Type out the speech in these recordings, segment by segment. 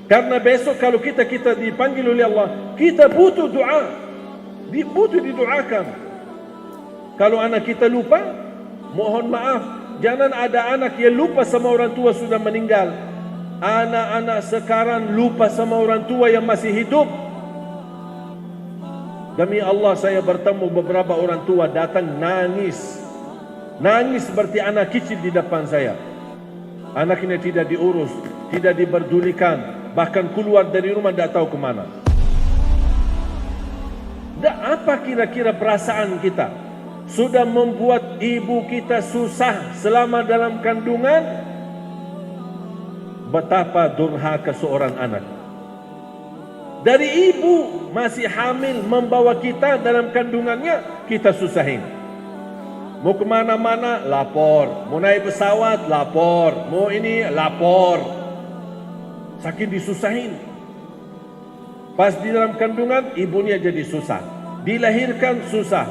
Karena besok kalau kita dipanggil oleh Allah, kita butuh doa, butuh didoakan. Kalau anak kita lupa, mohon maaf, jangan ada anak yang lupa sama orang tua sudah meninggal. Anak-anak sekarang lupa sama orang tua yang masih hidup. Demi Allah, saya bertemu beberapa orang tua datang nangis seperti anak kecil di depan saya. Anaknya tidak diurus, tidak diperdulikan, bahkan keluar dari rumah tidak tahu kemana. Apa kira-kira perasaan kita? Sudah membuat ibu kita susah selama dalam kandungan. Betapa durhaka seorang anak. Dari ibu masih hamil membawa kita dalam kandungannya, kita susahin. Mau kemana-mana, lapor. Mau naik pesawat, lapor. Mau ini, lapor. Saking disusahin. Pas di dalam kandungan, ibunya jadi susah. Dilahirkan, susah.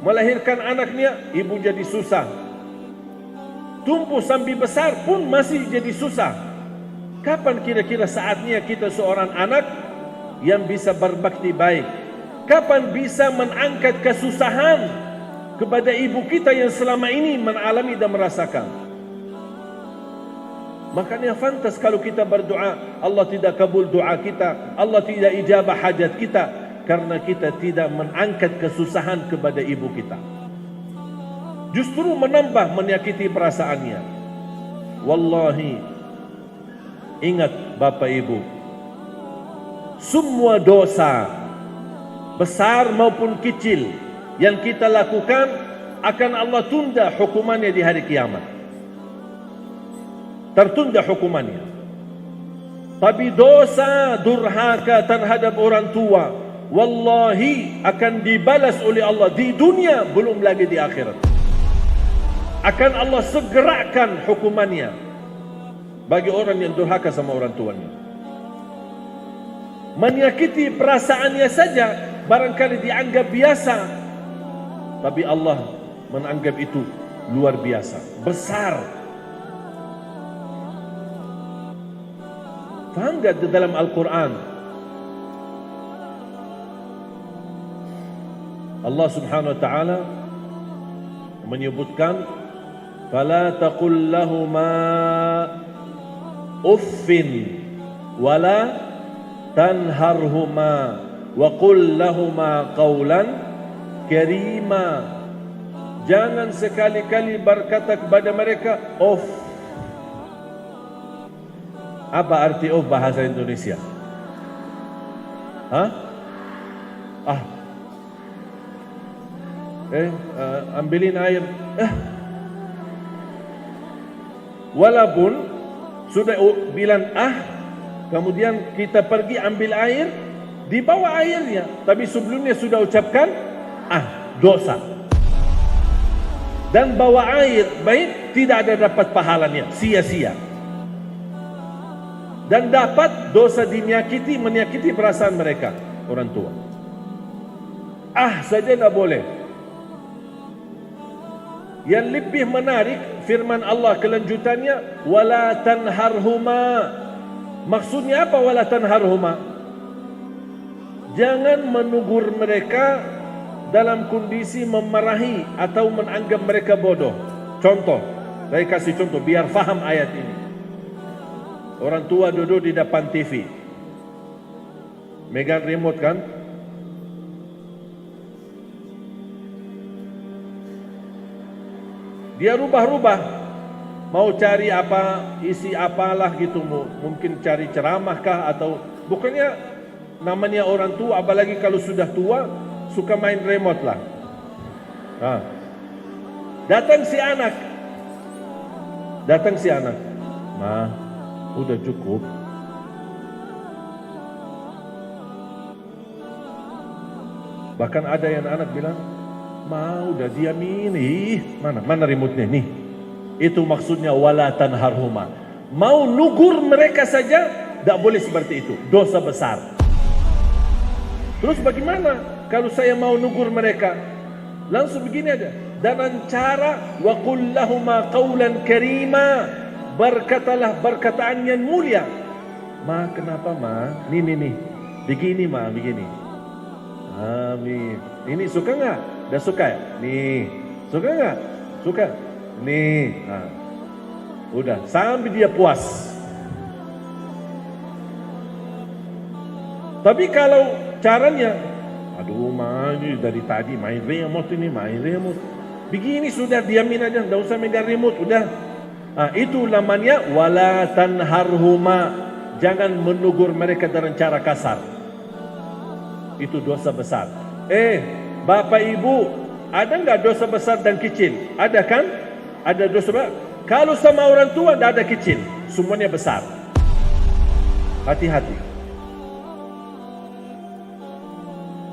Melahirkan anaknya, ibu jadi susah. Tumbuh sampai besar pun masih jadi susah. Kapan kira-kira saatnya kita seorang anak yang bisa berbakti baik? Kapan bisa mengangkat kesusahan kepada ibu kita yang selama ini mengalami dan merasakan? Makanya fantas kalau kita berdoa, Allah tidak kabul doa kita, Allah tidak ijabah hajat kita, karena kita tidak mengangkat kesusahan kepada ibu kita. Justru menambah menyakiti perasaannya. Wallahi, ingat Bapak Ibu, semua dosa besar maupun kecil yang kita lakukan akan Allah tunda hukumannya di hari kiamat. Tertunda hukumannya. Tapi dosa durhaka terhadap orang tua, wallahi akan dibalas oleh Allah di dunia, belum lagi di akhirat. Akan Allah segerakan hukumannya bagi orang yang durhaka sama orang tuanya. Menyakiti perasaannya saja barangkali dianggap biasa, tapi Allah menganggap itu luar biasa, besar. Faham tak di dalam Al-Quran Allah subhanahu wa ta'ala menyebutkan, fala taqul lahuma uffin wala tanharhuma wa qul lahuma qawlan karima. Jangan sekali-kali berkata kepada mereka uff. Apa arti uff bahasa Indonesia? Ambilin air. Walaupun sudah bilang kemudian kita pergi ambil air, dibawa airnya, tapi sebelumnya sudah ucapkan dosa. Dan bawa air baik tidak ada dapat pahalanya, sia-sia. Dan dapat dosa menyakiti perasaan mereka, orang tua. Saja tidak boleh. Yang lebih menarik firman Allah kelanjutannya, wala tanharhuma. Maksudnya apa wala tanharhuma? Jangan menegur mereka dalam kondisi memarahi atau menganggap mereka bodoh. Contoh, saya kasih contoh biar faham ayat ini. Orang tua duduk di depan TV, megang remote kan? Dia rubah-rubah, mau cari apa, isi apalah gitu, mungkin cari ceramah kah atau bukannya. Namanya orang tua, apalagi kalau sudah tua, suka main remote lah. Datang si anak, Ma, udah cukup. Bahkan ada yang anak bilang, Ma, udah diamin. Mana remote-nya nih? Itu maksudnya wala tanharhuma. Mau nugur mereka saja tidak boleh seperti itu, dosa besar. Terus bagaimana kalau saya mau nugur mereka? Langsung begini aja, dengan cara wa qul lahuma qawlan karima. berkatalah perkataan yang mulia. Ma, kenapa ma? Nih. Begini ma, begini. Amin. Ini suka nggak? Dah suka ya? Nih. Suka nggak? Suka. Nih. Nah. Udah, sampai dia puas. Tapi kalau caranya, aduh ma, ini dari tadi main remote ini, main remote. Begini sudah, diamin aja, tidak usah megang remote, udah. Itu namanya wala tanharhuma, jangan menegur mereka dengan cara kasar. Itu dosa besar. Bapak ibu, ada nggak dosa besar dan kecil? Ada kan? Ada dosa besar. Kalau sama orang tua tidak ada kecil, semuanya besar. Hati-hati.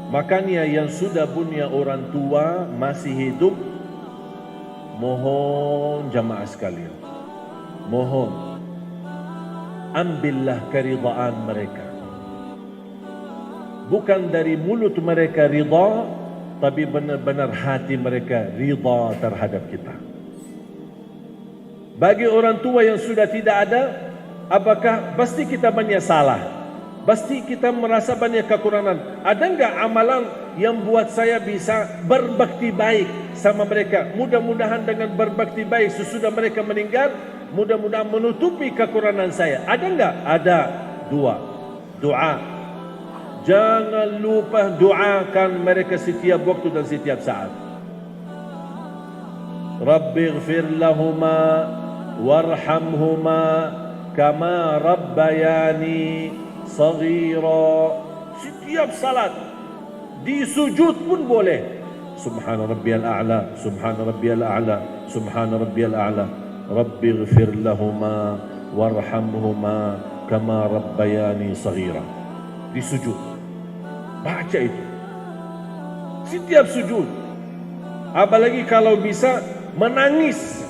Makanya yang sudah punya orang tua masih hidup, mohon jamaah sekalian, mohon ambillah keridhaan mereka. Bukan dari mulut mereka ridha, tapi benar-benar hati mereka ridha terhadap kita. Bagi orang tua yang sudah tidak ada, apakah pasti kita banyak salah? Pasti kita merasa banyak kekurangan. Ada enggak amalan yang buat saya bisa berbakti baik sama mereka? Mudah-mudahan dengan berbakti baik sesudah mereka meninggal, mudah-mudahan menutupi kekurangan saya. Ada enggak? Ada. 2. Doa. Jangan lupa doakan mereka setiap waktu dan setiap saat. Rabbighfir lahuma warhamhuma kama rabbayani saghira. Setiap salat, di sujud pun boleh. Subhana rabbiyal a'la, subhana rabbiyal a'la, subhana rabbiyal a'la. Rabbighfir lahuma warhamhuma kama rabbayani saghira. Di sujud baca itu setiap sujud. Apalagi kalau bisa menangis.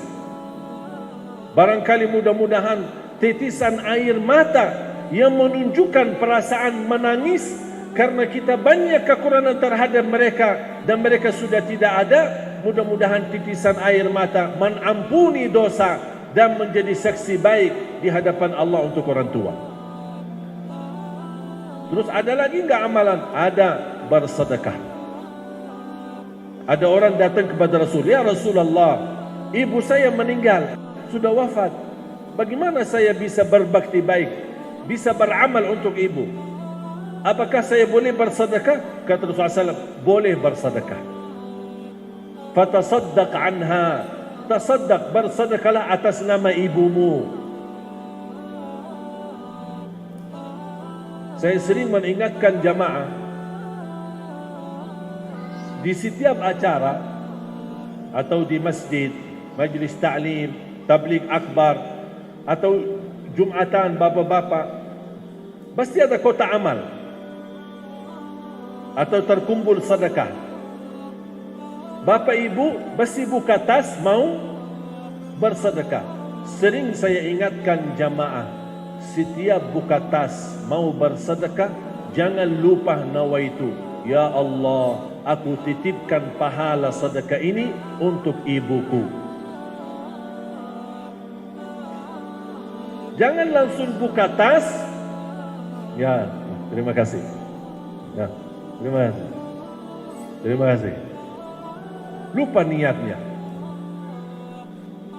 Barangkali mudah-mudahan titisan air mata yang menunjukkan perasaan menangis karena kita banyak kekurangan terhadap mereka dan mereka sudah tidak ada. Mudah-mudahan titisan air mata mengampuni dosa dan menjadi saksi baik di hadapan Allah untuk orang tua. Terus ada lagi enggak amalan? Ada, bersedekah. Ada orang datang kepada Rasul, ya Rasulullah, ibu saya meninggal, sudah wafat. Bagaimana saya bisa berbakti baik, bisa beramal untuk ibu? Apakah saya boleh bersedekah? Kata Rasulullah SAW, boleh bersedekah. Fatasaddaq anha, tasaddaq, bersedekahlah atas nama ibumu. Saya sering mengingatkan jamaah, di setiap acara atau di masjid, majlis ta'lim, tabligh akbar atau jumatan bapak-bapak, pasti ada kotak amal atau terkumpul sedekah. Bapak ibu pasti buka tas mau bersedekah. Sering saya ingatkan jamaah, setiap buka tas mau bersedekah, jangan lupa nawaitu, ya Allah, aku titipkan pahala sedekah ini untuk ibuku. Jangan langsung buka tas, ya terima kasih, ya terima kasih, terima kasih. Lupa niatnya.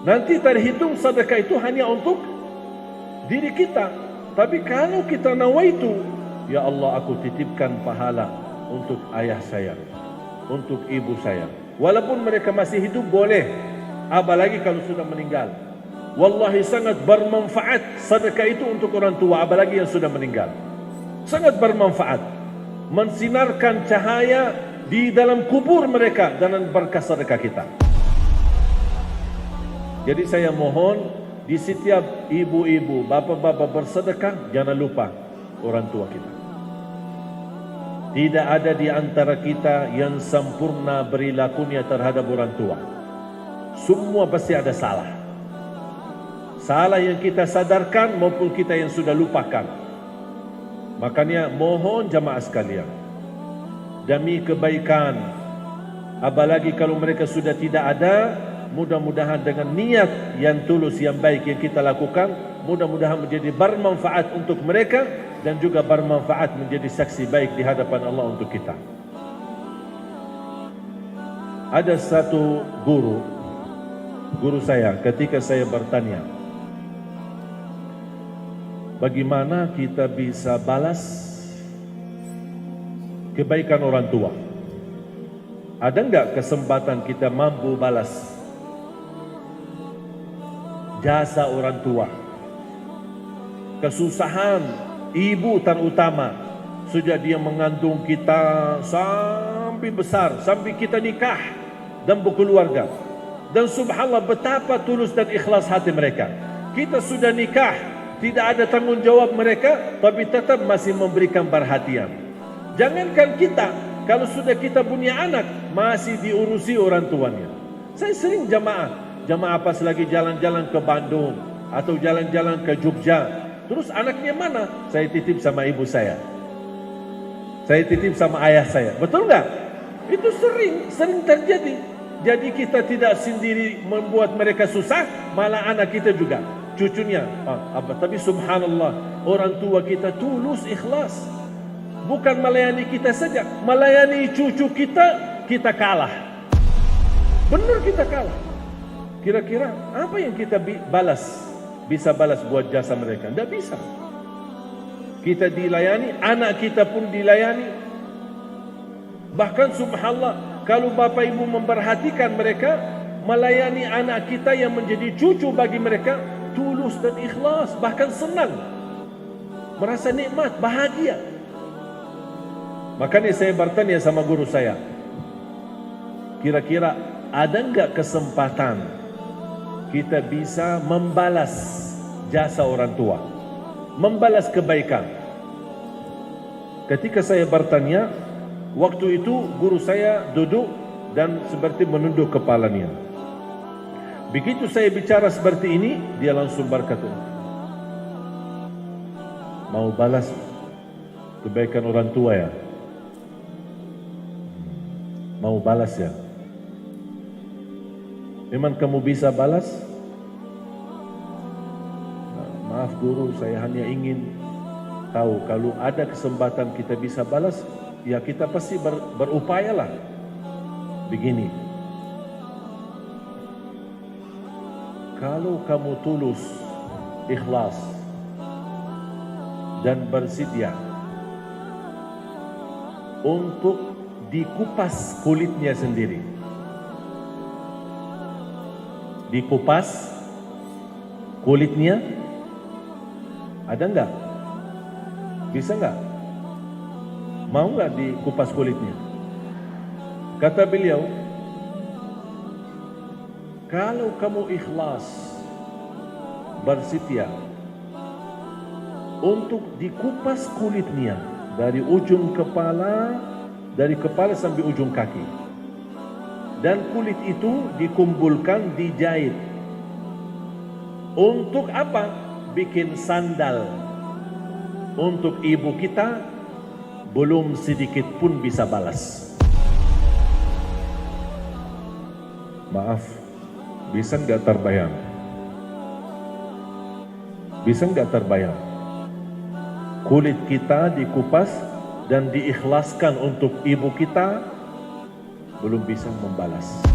Nanti terhitung sedekah itu hanya untuk diri kita. Tapi kalau kita nawaitu, ya Allah, aku titipkan pahala untuk ayah saya, untuk ibu saya. Walaupun mereka masih hidup boleh, apalagi kalau sudah meninggal. Wallahi sangat bermanfaat sedekah itu untuk orang tua, apalagi yang sudah meninggal. Sangat bermanfaat, mensinarkan cahaya di dalam kubur mereka dengan berkah sedekah kita. Jadi saya mohon, di setiap ibu-ibu, bapak-bapak bersedekah, jangan lupa orang tua kita. Tidak ada di antara kita yang sempurna perilakunya terhadap orang tua. Semua pasti ada salah. Salah yang kita sadarkan maupun kita yang sudah lupakan. Makanya mohon jamaah sekalian, demi kebaikan, apalagi kalau mereka sudah tidak ada, mudah-mudahan dengan niat yang tulus, yang baik yang kita lakukan, mudah-mudahan menjadi bermanfaat untuk mereka dan juga bermanfaat menjadi saksi baik di hadapan Allah untuk kita. Ada satu guru saya ketika saya bertanya, bagaimana kita bisa balas kebaikan orang tua? Ada enggak kesempatan kita mampu balas jasa orang tua? Kesusahan ibu terutama, sejak dia mengandung kita sampai besar, sampai kita nikah dan berkeluarga. Dan subhanallah betapa tulus dan ikhlas hati mereka. Kita sudah nikah, tidak ada tanggung jawab mereka, tapi tetap masih memberikan perhatian. Jangankan kita, kalau sudah kita punya anak, masih diurusi orang tuanya. Saya sering jamaah pas lagi jalan-jalan ke Bandung atau jalan-jalan ke Jogja. Terus anaknya mana? Saya titip sama ibu saya. Saya titip sama ayah saya. Betul nggak? Itu sering terjadi. Jadi kita tidak sendiri membuat mereka susah, malah anak kita juga, cucunya. Tapi subhanallah, orang tua kita tulus, ikhlas. Bukan melayani kita saja, melayani cucu kita kalah. Benar kita kalah. Kira-kira apa yang kita bisa balas buat jasa mereka? Tidak bisa. Kita dilayani, anak kita pun dilayani. Bahkan subhanallah, kalau bapak ibu memperhatikan mereka, melayani anak kita yang menjadi cucu bagi mereka, tulus dan ikhlas, bahkan senang, merasa nikmat, bahagia. Makanya saya bertanya sama guru saya, kira-kira ada enggak kesempatan kita bisa membalas jasa orang tua, membalas kebaikan? Ketika saya bertanya, waktu itu guru saya duduk dan seperti menunduk kepalanya. Begitu saya bicara seperti ini, dia langsung berkata, mau balas kebaikan orang tua ya? Mau balas ya? Memang kamu bisa balas? Maaf guru, saya hanya ingin tahu kalau ada kesempatan kita bisa balas, ya kita pasti berupayalah. Begini, kalau kamu tulus, ikhlas dan bersedia untuk dikupas kulitnya sendiri, dikupas kulitnya, ada enggak? Bisa enggak? Mau enggak dikupas kulitnya? Kata beliau, kalau kamu ikhlas, bersedia untuk dikupas kulitnya dari ujung kepala, dari kepala sampai ujung kaki, dan kulit itu dikumpulkan, dijahit. Untuk apa? Bikin sandal untuk ibu kita, belum sedikit pun bisa balas. Maaf, bisa nggak terbayang? Bisa nggak terbayang? Kulit kita dikupas dan diikhlaskan untuk ibu kita, belum bisa membalas.